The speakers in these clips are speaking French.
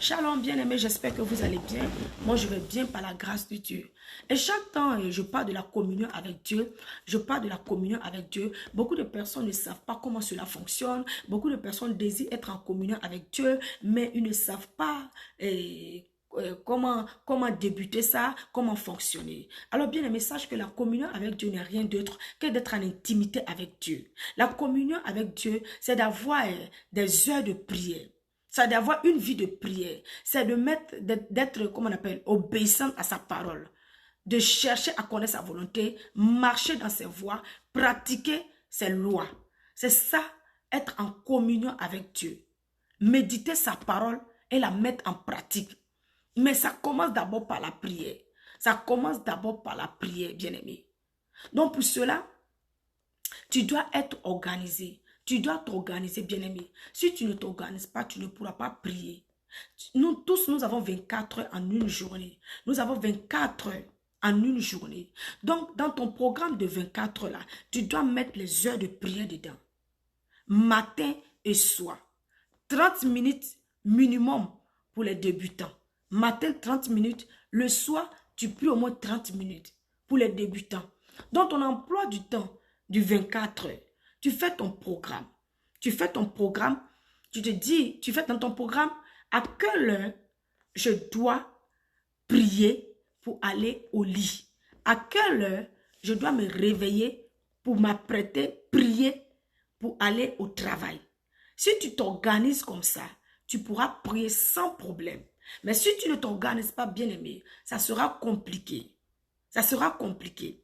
Shalom bien-aimés, j'espère que vous allez bien. Moi, je vais bien par la grâce de Dieu. Et chaque temps, je parle de la communion avec Dieu. Je parle de la communion avec Dieu. Beaucoup de personnes ne savent pas comment cela fonctionne. Beaucoup de personnes désirent être en communion avec Dieu, mais ils ne savent pas comment débuter ça, comment fonctionner. Alors bien-aimés, sache que la communion avec Dieu n'est rien d'autre que d'être en intimité avec Dieu. La communion avec Dieu, c'est d'avoir des heures de prière. C'est d'avoir une vie de prière. C'est d'être, comment on appelle, obéissant à sa parole. De chercher à connaître sa volonté, marcher dans ses voies, pratiquer ses lois. C'est ça, être en communion avec Dieu. Méditer sa parole et la mettre en pratique. Mais ça commence d'abord par la prière. Ça commence d'abord par la prière, bien-aimé. Donc pour cela, tu dois être organisé. Tu dois t'organiser, bien-aimé. Si tu ne t'organises pas, tu ne pourras pas prier. Nous tous, nous avons 24 heures en une journée. Nous avons 24 heures en une journée. Donc, dans ton programme de 24 heures là, tu dois mettre les heures de prière dedans. Matin et soir. 30 minutes minimum pour les débutants. Matin, 30 minutes. Le soir, tu pries au moins 30 minutes pour les débutants. Dans ton emploi du temps du 24 heures, tu fais ton programme. Tu fais ton programme. Tu te dis, tu fais dans ton programme à quelle heure je dois prier pour aller au lit. À quelle heure je dois me réveiller pour m'apprêter, prier pour aller au travail. Si tu t'organises comme ça, tu pourras prier sans problème. Mais si tu ne t'organises pas, bien aimé, ça sera compliqué. Ça sera compliqué.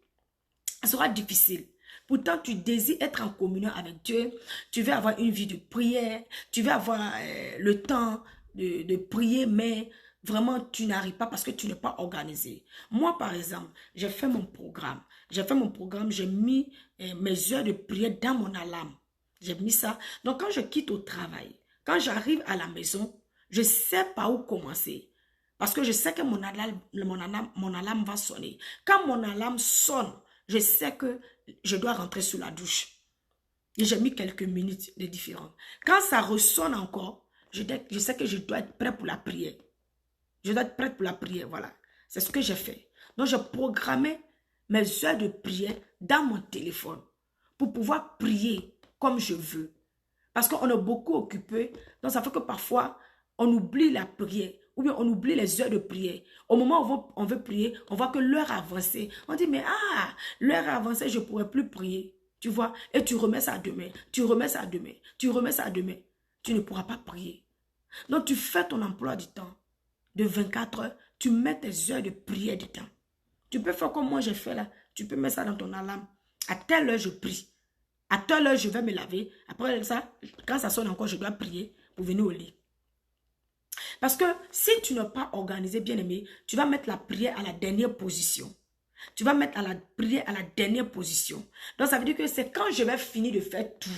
Ça sera difficile. Pourtant, tu désires être en communion avec Dieu. Tu veux avoir une vie de prière. Tu veux avoir le temps de prier, mais vraiment, tu n'arrives pas parce que tu n'es pas organisé. Moi, par exemple, j'ai fait mon programme. J'ai mis mes heures de prière dans mon alarme. J'ai mis ça. Donc, quand je quitte au travail, quand j'arrive à la maison, je sais par où commencer. Parce que je sais que mon alarme va sonner. Quand mon alarme sonne, je sais que je dois rentrer sous la douche. Et j'ai mis quelques minutes de différence. Quand ça ressonne encore, je sais que je dois être prêt pour la prière. Je dois être prêt pour la prière, voilà. C'est ce que j'ai fait. Donc, j'ai programmé mes heures de prière dans mon téléphone pour pouvoir prier comme je veux. Parce qu'on est beaucoup occupé. Donc, ça fait que parfois, on oublie la prière. Ou bien on oublie les heures de prière. Au moment où on veut prier, on voit que l'heure a avancé. On dit, mais l'heure a avancé, je ne pourrai plus prier. Tu vois? Et tu remets ça demain. Tu remets ça demain. Tu remets ça demain. Tu ne pourras pas prier. Donc, tu fais ton emploi du temps de 24 heures. Tu mets tes heures de prière dedans. Tu peux faire comme moi j'ai fait là. Tu peux mettre ça dans ton alarme. À telle heure, je prie. À telle heure, je vais me laver. Après ça, quand ça sonne encore, je dois prier pour venir au lit. Parce que si tu n'es pas organisé, bien aimé, tu vas mettre la prière à la dernière position. Tu vas mettre la prière à la dernière position. Donc, ça veut dire que c'est quand je vais finir de faire tout,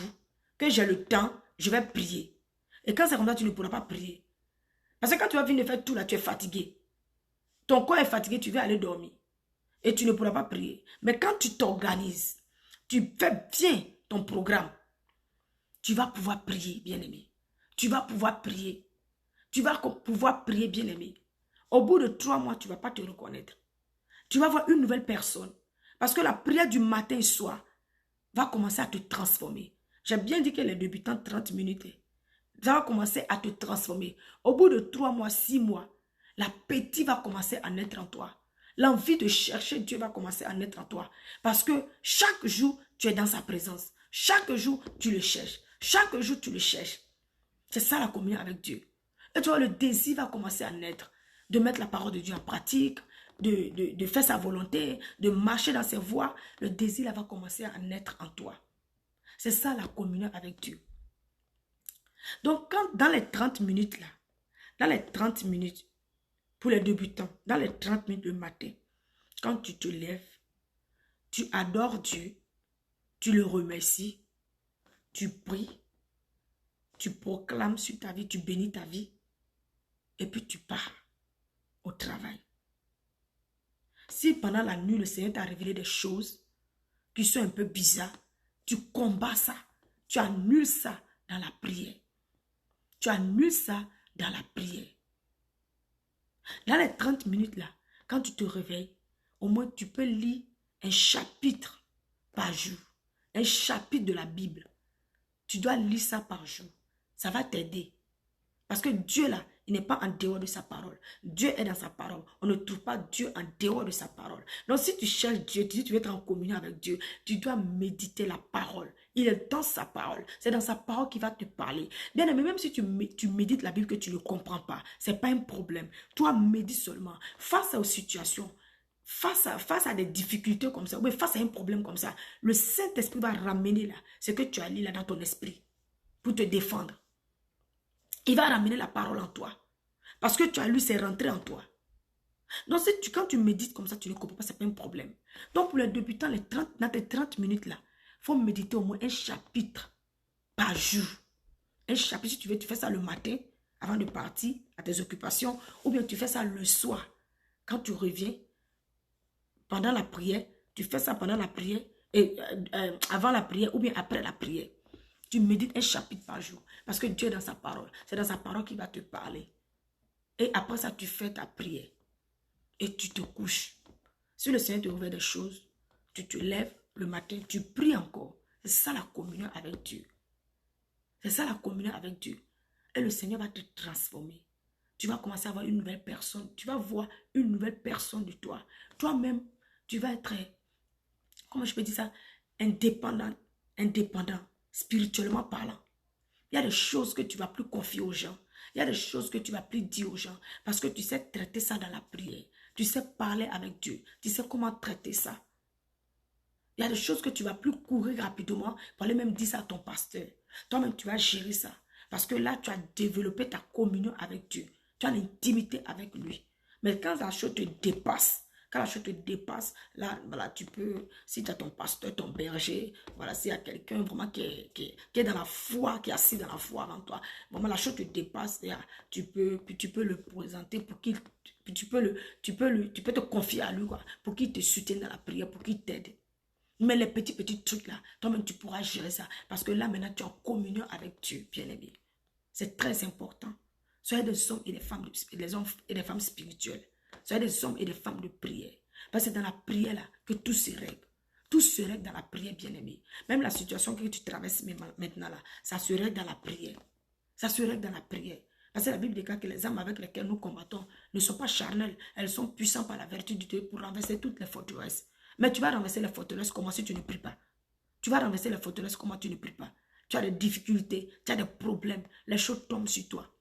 que j'ai le temps, je vais prier. Et quand c'est comme ça, tu ne pourras pas prier. Parce que quand tu vas finir de faire tout là, tu es fatigué. Ton corps est fatigué, tu vas aller dormir. Et tu ne pourras pas prier. Mais quand tu t'organises, tu fais bien ton programme, tu vas pouvoir prier, bien aimé. Tu vas pouvoir prier. Tu vas pouvoir prier, bien aimé. Au bout de 3 mois, tu ne vas pas te reconnaître. Tu vas voir une nouvelle personne. Parce que la prière du matin et soir va commencer à te transformer. J'ai bien dit que les débutants 30 minutes, ça va commencer à te transformer. Au bout de 3 mois, 6 mois, l'appétit va commencer à naître en toi. L'envie de chercher Dieu va commencer à naître en toi. Parce que chaque jour, tu es dans sa présence. Chaque jour, tu le cherches. Chaque jour, tu le cherches. C'est ça la communion avec Dieu. Et tu vois, le désir va commencer à naître. De mettre la parole de Dieu en pratique, de faire sa volonté, de marcher dans ses voies. Le désir là, va commencer à naître en toi. C'est ça la communion avec Dieu. Donc, dans les 30 minutes là, dans les 30 minutes, pour les débutants, dans les 30 minutes de matin, quand tu te lèves, tu adores Dieu, tu le remercies, tu pries, tu proclames sur ta vie, tu bénis ta vie, et puis tu pars au travail. Si pendant la nuit, le Seigneur t'a révélé des choses qui sont un peu bizarres, tu combats ça, tu annules ça dans la prière. Tu annules ça dans la prière. Dans les 30 minutes là, quand tu te réveilles, au moins tu peux lire un chapitre par jour. Un chapitre de la Bible. Tu dois lire ça par jour. Ça va t'aider. Parce que Dieu là, il n'est pas en dehors de sa parole. Dieu est dans sa parole. On ne trouve pas Dieu en dehors de sa parole. Donc si tu cherches Dieu, si tu veux être en communion avec Dieu, tu dois méditer la parole. Il est dans sa parole. C'est dans sa parole qu'il va te parler. Bien aimé, même si tu médites la Bible que tu ne comprends pas, ce n'est pas un problème. Toi, médite seulement. Face aux situations, face à des difficultés comme ça, ou face à un problème comme ça, le Saint-Esprit va ramener là ce que tu as lu là dans ton esprit pour te défendre. Il va ramener la parole en toi. Parce que tu as lu, c'est rentré en toi. Donc, quand tu médites comme ça, tu ne comprends pas, c'est pas un problème. Donc, pour les débutants, dans tes 30 minutes là, il faut méditer au moins un chapitre par jour. Un chapitre, si tu veux, tu fais ça le matin, avant de partir à tes occupations, ou bien tu fais ça le soir. Quand tu reviens, pendant la prière, tu fais ça pendant la prière, et avant la prière, ou bien après la prière. Tu médites un chapitre par jour. Parce que Dieu est dans sa parole. C'est dans sa parole qu'il va te parler. Et après ça, tu fais ta prière. Et tu te couches. Si le Seigneur te ouvre des choses, tu te lèves le matin, tu pries encore. C'est ça la communion avec Dieu. C'est ça la communion avec Dieu. Et le Seigneur va te transformer. Tu vas commencer à voir une nouvelle personne. Tu vas voir une nouvelle personne de toi. Toi-même, tu vas être, comment je peux dire ça, indépendant, spirituellement parlant. Il y a des choses que tu ne vas plus confier aux gens. Il y a des choses que tu ne vas plus dire aux gens. Parce que tu sais traiter ça dans la prière. Tu sais parler avec Dieu. Tu sais comment traiter ça. Il y a des choses que tu ne vas plus courir rapidement pour aller même dire ça à ton pasteur. Toi-même, tu vas gérer ça. Parce que là, tu as développé ta communion avec Dieu. Tu as l'intimité avec lui. Mais quand la chose te dépasse, là, voilà, tu peux, si tu as ton pasteur, ton berger, voilà, s'il y a quelqu'un vraiment qui est dans la foi, qui est assis dans la foi avant toi, vraiment la chose te dépasse, là, tu peux le présenter pour qu'il, tu peux te confier à lui, quoi, pour qu'il te soutienne dans la prière, pour qu'il t'aide. Mais les petits trucs là, toi-même tu pourras gérer ça, parce que là maintenant tu es en communion avec Dieu, bien-aimé. C'est très important. Soyez des hommes et des femmes, des hommes et des femmes spirituelles. Soyez des hommes et des femmes de prière. Parce que c'est dans la prière là que tout se règle. Tout se règle dans la prière, bien-aimé. Même la situation que tu traverses maintenant là, ça se règle dans la prière. Ça se règle dans la prière. Parce que la Bible déclare que les armes avec lesquelles nous combattons ne sont pas charnelles. Elles sont puissantes par la vertu de Dieu pour renverser toutes les forteresses. Mais tu vas renverser les forteresses comment si tu ne pries pas? Tu vas renverser les forteresses comment tu ne pries pas? Tu as des difficultés, tu as des problèmes, les choses tombent sur toi.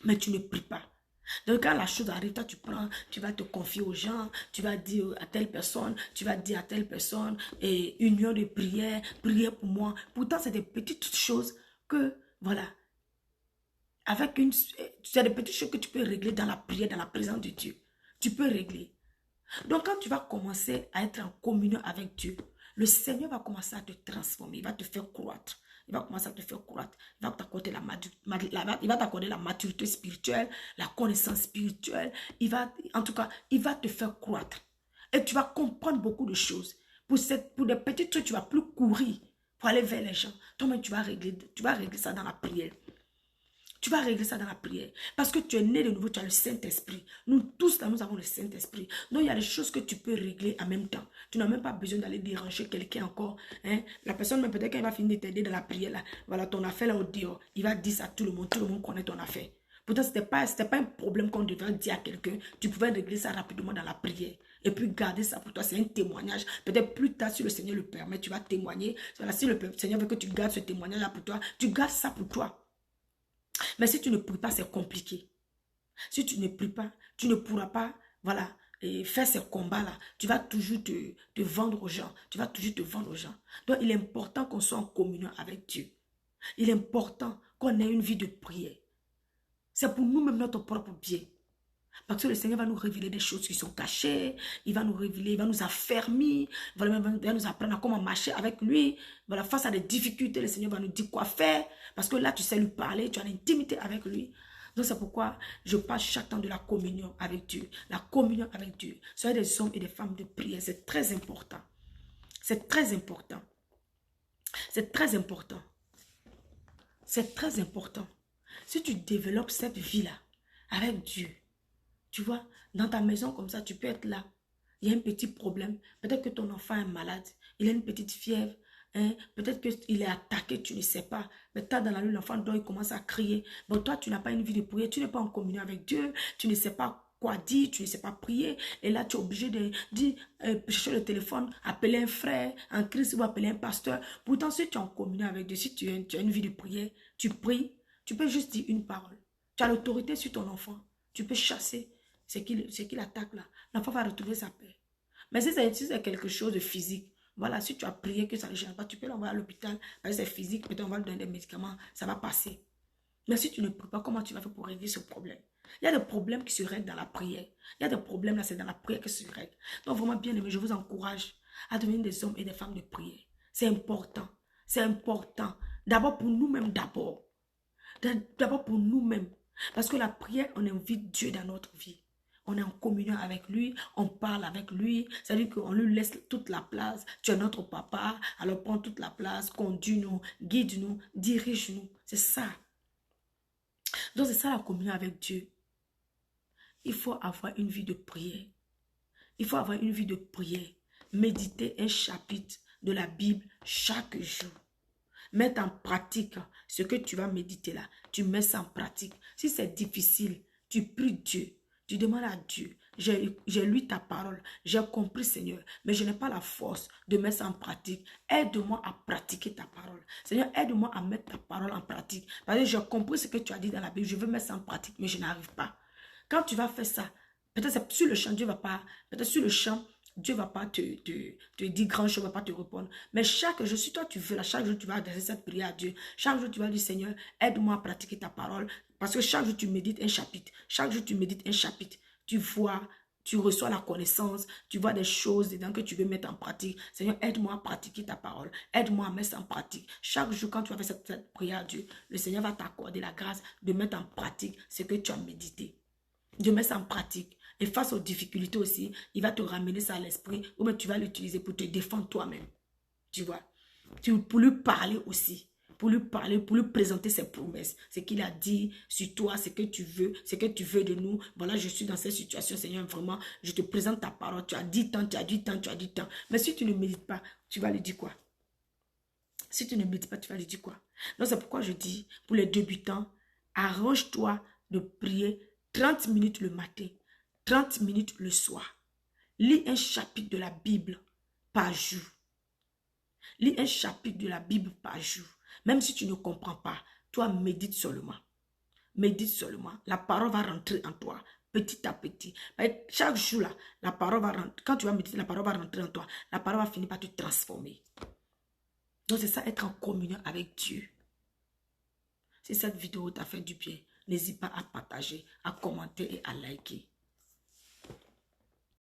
Mais tu ne pries pas. Donc quand la chose arrive, toi tu prends, tu vas te confier aux gens, tu vas dire à telle personne, tu vas dire à telle personne, et union de prière, prière pour moi. Pourtant c'est des petites choses que, voilà, avec c'est des petites choses que tu peux régler dans la prière, dans la présence de Dieu. Tu peux régler. Donc quand tu vas commencer à être en communion avec Dieu, le Seigneur va commencer à te transformer, il va te faire croître. Il va commencer à te faire croître. Il va t'accorder la maturité spirituelle, la connaissance spirituelle. En tout cas, il va te faire croître. Et tu vas comprendre beaucoup de choses. Pour des petits trucs, tu ne vas plus courir pour aller vers les gens. Toi-même, tu vas régler ça dans la prière. Tu vas régler ça dans la prière. Parce que tu es né de nouveau, tu as le Saint-Esprit. Nous tous, là, nous avons le Saint-Esprit. Donc, il y a des choses que tu peux régler en même temps. Tu n'as même pas besoin d'aller déranger quelqu'un encore. Hein? La personne, même peut-être qu'elle va finir de t'aider dans la prière, là. Voilà, ton affaire là au dehors. Il va dire ça à tout le monde. Tout le monde connaît ton affaire. Pourtant, ce n'était pas un problème qu'on devait dire à quelqu'un. Tu pouvais régler ça rapidement dans la prière. Et puis garder ça pour toi, c'est un témoignage. Peut-être plus tard, si le Seigneur le permet, tu vas témoigner. Voilà, si le Seigneur veut que tu gardes ce témoignage-là pour toi, tu gardes ça pour toi. Mais si tu ne pries pas, c'est compliqué. Si tu ne pries pas, tu ne pourras pas, voilà, faire ces combats-là. Tu vas toujours te vendre aux gens. Tu vas toujours te vendre aux gens. Donc, il est important qu'on soit en communion avec Dieu. Il est important qu'on ait une vie de prière. C'est pour nous-mêmes notre propre bien. Parce que le Seigneur va nous révéler des choses qui sont cachées. Il va nous révéler, il va nous affermir. Il va nous apprendre à comment marcher avec lui. Voilà, face à des difficultés, le Seigneur va nous dire quoi faire. Parce que là, tu sais lui parler, tu as l'intimité avec lui. Donc c'est pourquoi je parle chaque temps de la communion avec Dieu. La communion avec Dieu. Soyez des hommes et des femmes de prière. C'est très important. C'est très important. C'est très important. C'est très important. Si tu développes cette vie-là avec Dieu, Tu vois, dans ta maison comme ça, tu peux être là. Il y a un petit problème. Peut-être que ton enfant est malade. Il a une petite fièvre. Hein? Peut-être qu'il est attaqué, tu ne sais pas. Mais tard dans la nuit, l'enfant dort, il commence à crier. Bon, toi, tu n'as pas une vie de prière. Tu n'es pas en communion avec Dieu. Tu ne sais pas quoi dire. Tu ne sais pas prier. Et là, tu es obligé de dire, chercher le téléphone, appeler un frère en Christ ou appeler un pasteur. Pourtant, si tu es en communion avec Dieu, si tu as une vie de prière, tu pries, tu peux juste dire une parole. Tu as l'autorité sur ton enfant. Tu peux chasser ce qu'il attaque là. L'enfant va retrouver sa paix. Mais si c'est quelque chose de physique, voilà, si tu as prié que ça ne gêne pas, tu peux l'envoyer à l'hôpital. Parce que c'est physique, peut-être on va lui donner des médicaments, ça va passer. Mais si tu ne pries pas, comment tu vas faire pour régler ce problème? Il y a des problèmes qui se règlent dans la prière. Il y a des problèmes là, c'est dans la prière que se règlent. Donc vraiment bien aimé, je vous encourage à devenir des hommes et des femmes de prière. C'est important. C'est important. D'abord pour nous-mêmes, d'abord. D'abord pour nous-mêmes. Parce que la prière, on invite Dieu dans notre vie. On est en communion avec lui, on parle avec lui. C'est-à-dire qu'on lui laisse toute la place. Tu es notre papa, alors prends toute la place, conduis-nous, guide-nous, dirige-nous. C'est ça. Donc c'est ça la communion avec Dieu. Il faut avoir une vie de prière. Il faut avoir une vie de prière. Méditer un chapitre de la Bible chaque jour. Mettre en pratique ce que tu vas méditer là. Tu mets ça en pratique. Si c'est difficile, tu pries Dieu. Tu demandes à Dieu. J'ai lu ta parole. J'ai compris, Seigneur. Mais je n'ai pas la force de mettre ça en pratique. Aide-moi à pratiquer ta parole. Seigneur, aide-moi à mettre ta parole en pratique. Parce que j'ai compris ce que tu as dit dans la Bible. Je veux mettre ça en pratique, mais je n'arrive pas. Quand tu vas faire ça, peut-être sur le champ, Dieu va pas. Peut-être sur le champ, Dieu ne va pas te dire grand chose, ne va pas te répondre. Mais chaque jour, si toi tu veux, chaque jour tu vas adresser cette prière à Dieu. Chaque jour tu vas dire, Seigneur, aide-moi à pratiquer ta parole. Parce que chaque jour tu médites un chapitre. Chaque jour tu médites un chapitre. Tu vois, tu reçois la connaissance. Tu vois des choses dedans que tu veux mettre en pratique. Seigneur, aide-moi à pratiquer ta parole. Aide-moi à mettre ça en pratique. Chaque jour quand tu vas faire cette prière à Dieu, le Seigneur va t'accorder la grâce de mettre en pratique ce que tu as médité. De mettre ça en pratique. Et face aux difficultés aussi, il va te ramener ça à l'esprit ou bien tu vas l'utiliser pour te défendre toi-même. Tu vois. Pour lui parler aussi. Pour lui parler, pour lui présenter ses promesses. Ce qu'il a dit sur toi, ce que tu veux de nous. Voilà, je suis dans cette situation, Seigneur, vraiment, je te présente ta parole. Tu as dit tant, tu as dit tant, tu as dit tant. Mais si tu ne médites pas, tu vas lui dire quoi? Si tu ne médites pas, tu vas lui dire quoi? Donc c'est pourquoi je dis, pour les débutants, arrange-toi de prier 30 minutes le matin, 30 minutes le soir. Lis un chapitre de la Bible par jour. Lis un chapitre de la Bible par jour. Même si tu ne comprends pas, toi médite seulement. Médite seulement. La parole va rentrer en toi petit à petit. Chaque jour, là, la parole va rentrer. Quand tu vas méditer, la parole va rentrer en toi. La parole va finir par te transformer. Donc c'est ça, être en communion avec Dieu. Si cette vidéo t'a fait du bien, n'hésite pas à partager, à commenter et à liker.